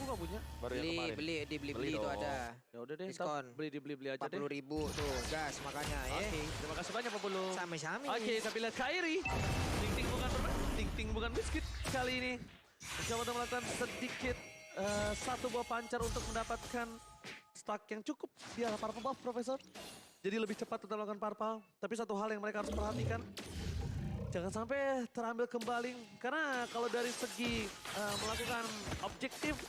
nggak punya? Baru yang kemarin. Beli itu dong. ada. Ya udah deh, Diskon. beli aja deh. 40.000 tuh, gas makanya ya. Oke, terima kasih banyak Pak Bulu. Sami-sami. Oke, saya lihat Kyrie. Ting-ting bukan permen, ting-ting bukan biskuit. Kali ini mencoba untuk melakukan sedikit satu buah pancar untuk mendapatkan stack yang cukup di arah purple buff, Profesor. Jadi lebih cepat untuk melakukan purple. Tapi satu hal yang mereka harus perhatikan, jangan sampai terambil kembali. Karena kalau dari segi melakukan objektif,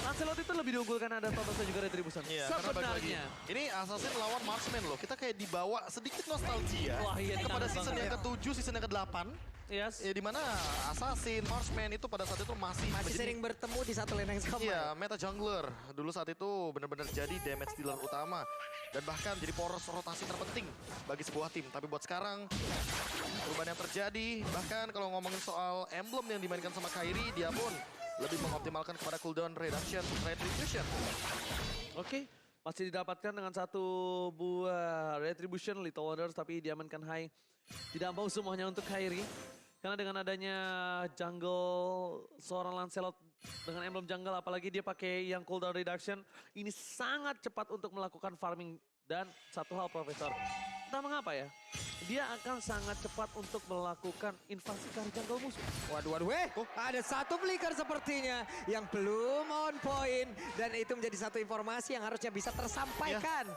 Lancelot itu lebih diunggulkan ada Totos dan juga Retribution. Iya, karena balik lagi. Sebenarnya. Ini Assassin lawan Marksman loh. Kita kayak dibawa sedikit nostalgia. Wah, iya, kepada kangen season banget yang ya. ke-7, season yang ke-8. Yes. Ya dimana Assassin, Marksman itu pada saat itu masih Sering bertemu di satu lane yang sama. Iya, meta jungler. Dulu saat itu benar-benar jadi damage dealer utama. Dan bahkan jadi poros rotasi terpenting bagi sebuah tim. Tapi buat sekarang, perubahan yang terjadi. Bahkan kalau ngomongin soal emblem yang dimainkan sama Kyrie, dia pun lebih mengoptimalkan kepada cooldown reduction, retribution. Oke, masih didapatkan dengan satu buah Retribution, Little Wonders, tapi diamankan high. Tidak mau semuanya untuk Kyrie. Karena dengan adanya jungle seorang Lancelot dengan emblem jungle, apalagi dia pakai yang cooldown reduction, ini sangat cepat untuk melakukan farming. Dan satu hal Profesor, entah mengapa ya, dia akan sangat cepat untuk melakukan invasi ke arah jungle musuh. Waduh, ada satu flicker sepertinya yang belum on point. Dan itu menjadi satu informasi yang harusnya bisa tersampaikan.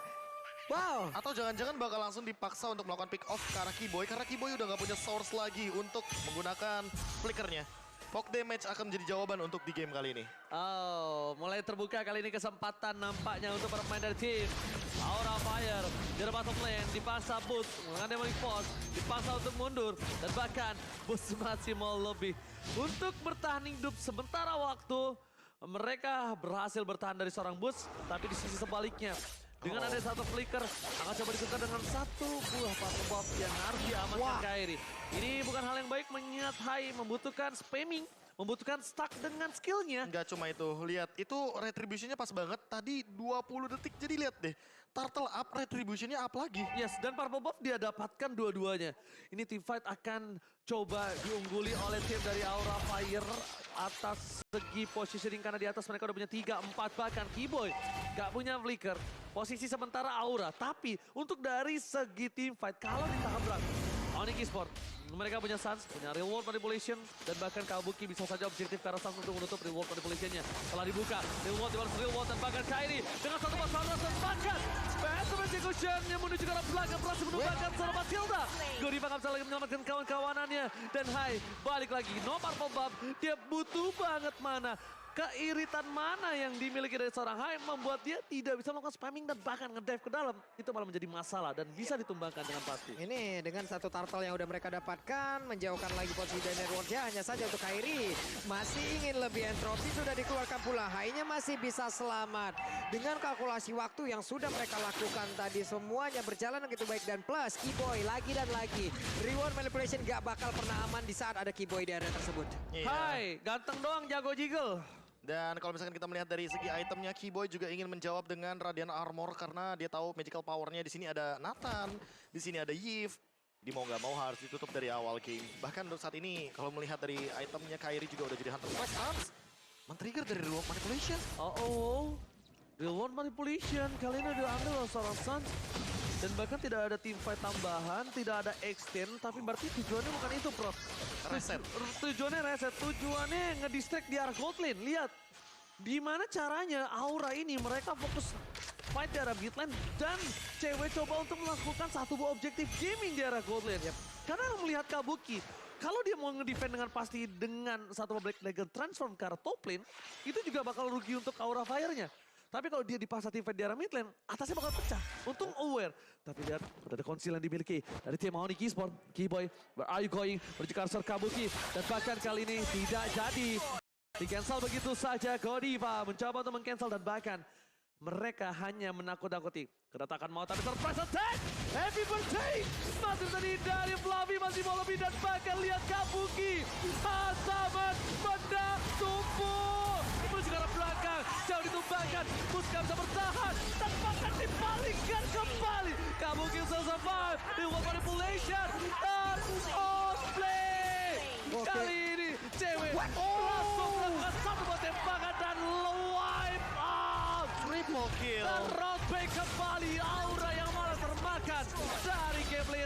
Wow. Atau jangan-jangan bakal langsung dipaksa untuk melakukan pick off ke arah Keyboy. Karena Keyboy udah nggak punya source lagi untuk menggunakan flickernya. Poke damage akan menjadi jawaban untuk di game kali ini. Oh, mulai terbuka kali ini kesempatan nampaknya untuk para pemain dari tim Aura Fire. Di bottom lane, dipaksa Boots, menggunakan Demonic Force, dipaksa untuk mundur. Dan bahkan Boots masih mau lebih. Untuk bertahan hidup sementara waktu, mereka berhasil bertahan dari seorang Boots. Tapi di sisi sebaliknya, dengan ada satu flicker, akan coba ditukar dengan satu buah purple buff yang harus diamankan Kyrie. Ini bukan hal yang baik mengingat high membutuhkan spamming, membutuhkan stack dengan skillnya. Nggak cuma itu, lihat itu retributionnya pas banget. Tadi 20 detik, jadi lihat deh. Turtle up, retributionnya up lagi. Yes, dan purple buff dia dapatkan dua-duanya. Ini team fight akan coba diungguli oleh tim dari Aura Fire atas segi positioning karena di atas mereka udah punya 3-4 bahkan Keyboy gak punya flicker. Posisi sementara Aura, tapi untuk dari segi team fight kalau ditabrak Onyx Esports, mereka punya Suns, punya real world manipulation, dan bahkan Kabuki bisa saja objektif ke arah Suns untuk menutup real world manipulationnya. Setelah dibuka, real world dibalas real world, dan bahkan Kyrie dengan satu masalah dan bahkan Spectrum Execution yang menuju ke arah belakang berhasil menumbangkan seorang Matilda. Godiva nggak bisa lagi menyelamatkan kawan-kawanannya, dan Hai balik lagi, no purple buff, dia butuh banget mana. Keiritan mana yang dimiliki dari seorang Hai membuat dia tidak bisa melakukan spamming dan bahkan ngedive ke dalam. Itu malah menjadi masalah dan bisa ditumbangkan dengan pasti. Ini dengan satu turtle yang udah mereka dapatkan, menjauhkan lagi posisi dari networknya hanya saja untuk Kyrie. Masih ingin lebih entropi, sudah dikeluarkan pula. Hai-nya masih bisa selamat. Dengan kalkulasi waktu yang sudah mereka lakukan tadi, semuanya berjalan begitu baik. Dan plus, Keyboy lagi dan lagi. Reward manipulation gak bakal pernah aman di saat ada Keyboy di area tersebut. Hai, ganteng doang jago jiggle. Dan kalau misalkan kita melihat dari segi itemnya, Keyboy juga ingin menjawab dengan Radiant Armor karena dia tahu magical powernya. Di sini ada Nathan, di sini ada Yves. Dia mau nggak mau harus ditutup dari awal game. Bahkan untuk saat ini kalau melihat dari itemnya, Kyrie juga udah jadi Hunter Flash. Suns men-trigger dari Real World Manipulation. Real World Manipulation kali ini diambil oleh seorang Suns. Dan bahkan tidak ada team fight tambahan, tidak ada extend, tapi berarti tujuannya bukan itu, Prof. Reset. Tujuannya reset, tujuannya ngedistract di arah gold lane. Lihat, gimana caranya Aura ini mereka fokus fight di arah mid lane dan cewek coba untuk melakukan satu buah objektif gaming di arah gold lane. Karena melihat Kabuki, kalau dia mau ngedefend dengan pasti dengan satu Black Dragon transform ke arah top lane, itu juga bakal rugi untuk Aura Fire-nya. Tapi kalau dia dipaksa tim fight di arah mid lane, atasnya bakal pecah. Untung aware. Tapi lihat, ada konsil yang dimiliki dari tim Onyx Esports. Keyboy, where are you going? Menuju ke arah Kabuki. Dan bahkan kali ini tidak jadi. Di-cancel begitu saja. Godiva mencoba untuk meng-cancel dan bahkan mereka hanya menakut-nakuti. Kedatangan mau tapi surprise attack. Happy birthday. Masih tadi dari Fluffy masih mau lebih dan bahkan lihat Kabuki. Hasaman benda tumpul. Menuju ke arah belakang. Jauh ditumbangkan. Muska bisa bertahan. Dan bahkan dipalingkan kembali. Kabuki bisa survive. Di World Manipulation. Dan play. Kali ini cewek langsung melakukan satu buah tembakan dan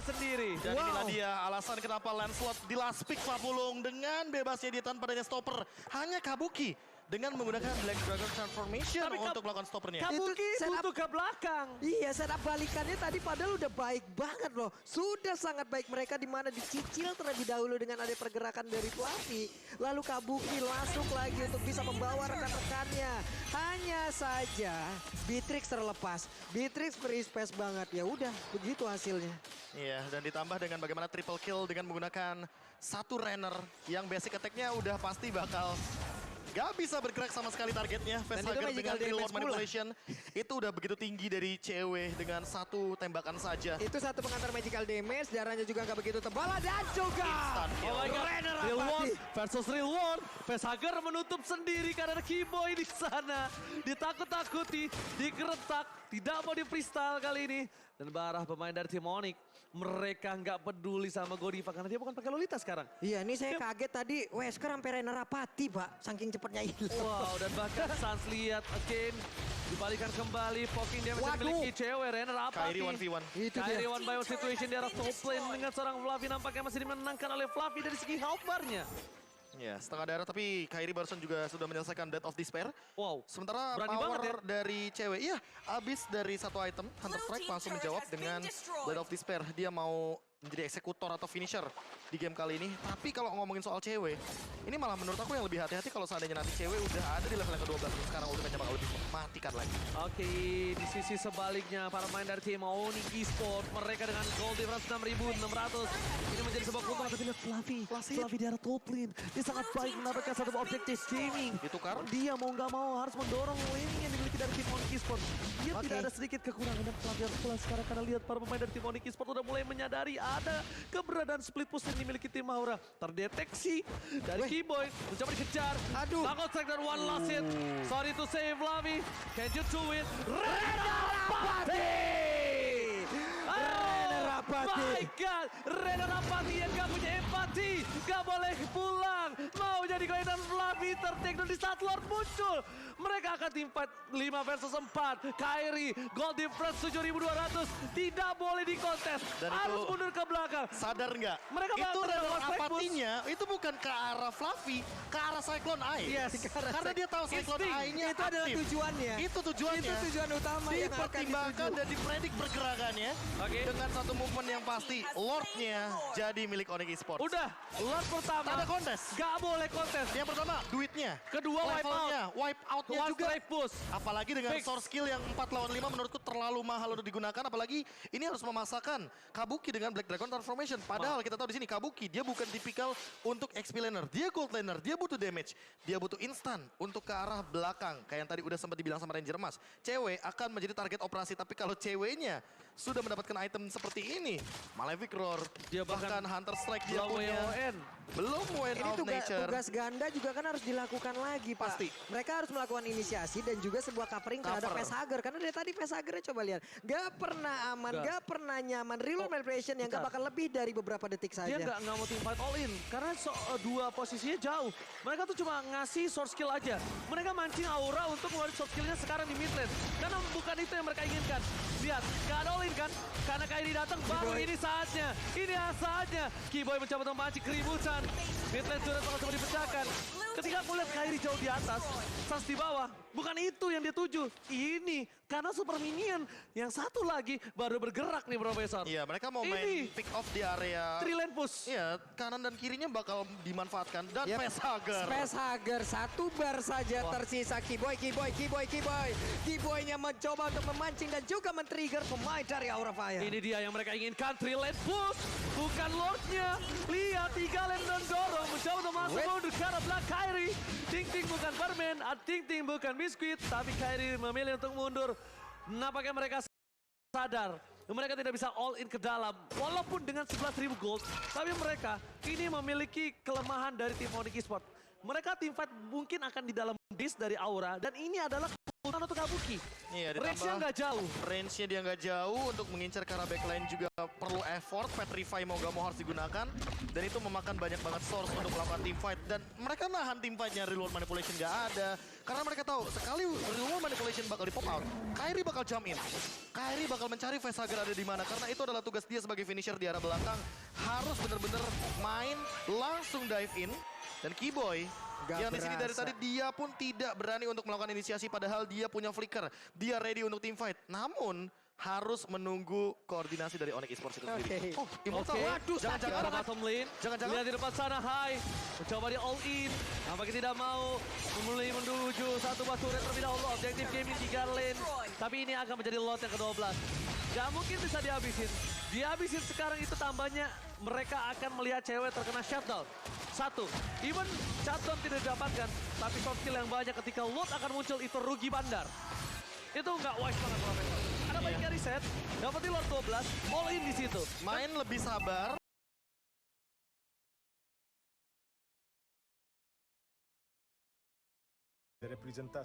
sendiri. Dan inilah dia alasan kenapa Lancelot di last pick Fabulung dengan bebasnya dia tanpa adanya stopper. Hanya Kabuki dengan menggunakan Black Dragon Transformation Tapi untuk melakukan stoppernya. Kabuki Itu setup- butuh ke belakang. Iya, setup balikannya tadi padahal udah baik banget loh. Sudah sangat baik mereka di mana dicicil terlebih dahulu dengan ada pergerakan dari Fluffy. Lalu Kabuki masuk lagi untuk bisa membawa rekan-rekannya. Hanya saja Beatrix terlepas. Beatrix free space banget. Ya udah, begitu hasilnya. Iya, dan ditambah dengan bagaimana triple kill dengan menggunakan satu runner yang basic attack-nya udah pasti bakal gak bisa bergerak sama sekali targetnya. Dan itu Facehugger magical dengan reload damage pula. manipulation itu udah begitu tinggi dari CW dengan satu tembakan saja. Itu satu pengantar magical damage, darahnya juga nggak begitu tebal dan juga Instant kill. Oh my god, Renner Real Rapati. One versus Real One. Facehugger menutup sendiri karena Keyboy di sana. Ditakut-takuti, digeretak, tidak mau di freestyle kali ini. Dan barah pemain dari tim Onyx, mereka nggak peduli sama Godiva karena dia bukan pakai Lolita sekarang. Iya, ini saya kaget tadi Wesker sampai Renner Rapati, Pak. Saking cepatnya hilang. Wow, dan bahkan Sans lihat again. Dibalikan kembali, poking dia masih Waduh. memiliki cewek, Renner Apati. Kairi 1v1. Itu dia. Kairi 1 by 1 situation di arah top lane dengan seorang Fluffy nampaknya masih dimenangkan oleh Fluffy dari segi health bar-nya. Ya, setengah darah tapi Kairi barusan juga sudah menyelesaikan Death of Despair. Wow. Sementara Berani power banget ya. dari cewek, iya abis dari satu item, Hunter Strike langsung menjawab dengan Death of Despair. Dia mau menjadi eksekutor atau finisher di game kali ini. Tapi kalau ngomongin soal cewek, ini malah menurut aku yang lebih hati-hati kalau seandainya nanti cewek udah ada di level yang ke-12. Sekarang ultimate-nya bakal lebih mematikan lagi. Oke, di sisi sebaliknya para pemain dari tim Onyx Esports, mereka dengan gold difference 6.600. Ini menjadi sebuah keuntungan, tapi lihat Fluffy di arah top lane. Dia sangat baik mendapatkan satu objektif gaming. Ditukar. Dia mau nggak mau harus mendorong laning yang dimiliki dari tim Onyx Esports. Dia Oke. tidak ada sedikit kekurangan dan Fluffy harus pulang sekarang karena lihat para pemain dari tim Onyx Esports udah mulai menyadari ada keberadaan split push yang dimiliki tim Aura. Terdeteksi dari Keyboy, mencoba dikejar. Aduh. Takut strike dan one last hit. Sorry to say Fluffy, can you do it? Renner Rapati! Renner Rapati. My God, Renner Rapati yang gak punya empati, gak boleh pulang. Mau jadi koin dan Fluffy tertakedown di saat Lord muncul. Mereka akan tim fight 5 versus 4. Kairi, gold difference 7.200. Tidak boleh dikontes. Dan Harus itu- mundur ke belakang. Sadar nggak? Mereka itu bakal Renner melakukan strike apatinya itu bukan ke arah Fluffy, ke arah Cyclone Eye. Yes. Karena dia tahu Cyclone Insting. Eye-nya Itu adalah aktif. tujuannya. Itu tujuannya. Itu tujuan utama yang akan Dipertimbangkan dituju. dan dipredik pergerakannya Oke. dengan satu movement yang pasti. Lord-nya jadi milik Onyx Esports. Udah, Lord pertama. Tak ada kontes. Gak boleh kontes. Yang pertama, duitnya. Kedua, wipe out. Levelnya, wipe out-nya One juga. strike push. Apalagi dengan Fix. source skill yang 4 lawan 5 menurutku terlalu mahal untuk digunakan. Apalagi ini harus memasakkan Kabuki dengan Black Dragon Transformation. Padahal kita tahu di sini Kabuki dia bukan tipikal untuk XP laner. Dia gold laner, dia butuh damage. Dia butuh instan untuk ke arah belakang. Kayak yang tadi udah sempat dibilang sama Ranger Mas. Cewek akan menjadi target operasi. Tapi kalau ceweknya sudah mendapatkan item seperti ini. Malefic Roar, Dia bahkan Hunter Strike dia Belum punya. WON. Belum Wind Ini of Nature. tugas ganda juga kan harus dilakukan lagi, Pak. Pasti. Mereka harus melakukan inisiasi dan juga sebuah covering terhadap Cover. Facehugger. Karena dari tadi Facehugger coba lihat. Gak pernah aman, gak pernah nyaman. Reload manipulation yang gak bentar. bakal lebih dari beberapa detik Dia saja. nggak mau team fight all in karena dua posisinya jauh. Mereka tuh cuma ngasih source skill aja. Mereka mancing Aura untuk ngeluarin source skillnya sekarang di mid lane. Karena bukan itu yang mereka inginkan. Lihat, nggak ada all in kan? Karena Kairi datang baru Keyboy. ini saatnya. Ini saatnya. Keyboy mencoba memancing keributan. Mid lane sudah bakal coba dipecahkan. Ketika aku lihat Kairi jauh di atas, Sans di bawah. Bukan itu yang dia tuju. Ini karena super minion. Yang satu lagi baru bergerak nih Profesor. Iya, mereka mau Ini. main pick off di area. Three lane push. Iya, kanan dan kirinya bakal dimanfaatkan. Dan Yep. Facehugger. Facehugger satu bar saja tersisa. Keyboy. Keyboynya mencoba untuk memancing dan juga men-trigger pemain dari Aura Fire. Ini dia yang mereka inginkan, 3 lane push, bukan Lordnya. Lihat 3 lane dan dorong, mencoba untuk masuk Wait. mundur ke arah belakang Kairi. Ting Ting bukan Barman, Ting Ting bukan Biskuit, tapi Kairi memilih untuk mundur. Nampaknya mereka sadar, mereka tidak bisa all in ke dalam. Walaupun dengan 11.000 gold, tapi mereka ini memiliki kelemahan dari tim Onyx Esports. Mereka tim fight mungkin akan di dalam base dari Aura, dan ini adalah untuk Kabuki. Iya, Range-nya ditambah nggak jauh. range-nya dia nggak jauh, untuk mengincar ke arah backline juga perlu effort. Petrify mau nggak mau harus digunakan. Dan itu memakan banyak banget source untuk melakukan teamfight. Dan mereka nahan teamfight-nya, reward manipulation nggak ada. Karena mereka tahu, sekali reward manipulation bakal di pop out, Kairi bakal jump in. Kairi bakal mencari Facehugger ada di mana. Karena itu adalah tugas dia sebagai finisher di arah belakang. Harus bener-bener main, langsung dive in. Dan Keyboy yang di sini dari tadi dia pun tidak berani untuk melakukan inisiasi, padahal dia punya flicker, dia ready untuk team fight. Namun harus menunggu koordinasi dari Onyx Esports itu sendiri. Oh, Immortal. Oke. Waduh, jangan-jangan Arah bottom lane. Jangan-jangan. Lihat di depan sana, Hai. Mencoba di all in. Nampaknya tidak mau memulai menuju satu batu terlebih dahulu. Objektif gaming 3 lane. Tapi ini akan menjadi lot yang ke-12. Gak mungkin bisa dihabisin. Dihabisin sekarang itu tambahnya mereka akan melihat cewek terkena shutdown. Satu, even shutdown tidak didapatkan, tapi soft kill yang banyak ketika loot akan muncul itu rugi bandar. Itu nggak wise banget Profesor. Ada baiknya reset, dapetin lot 12, all in di situ. Main lebih sabar. representasi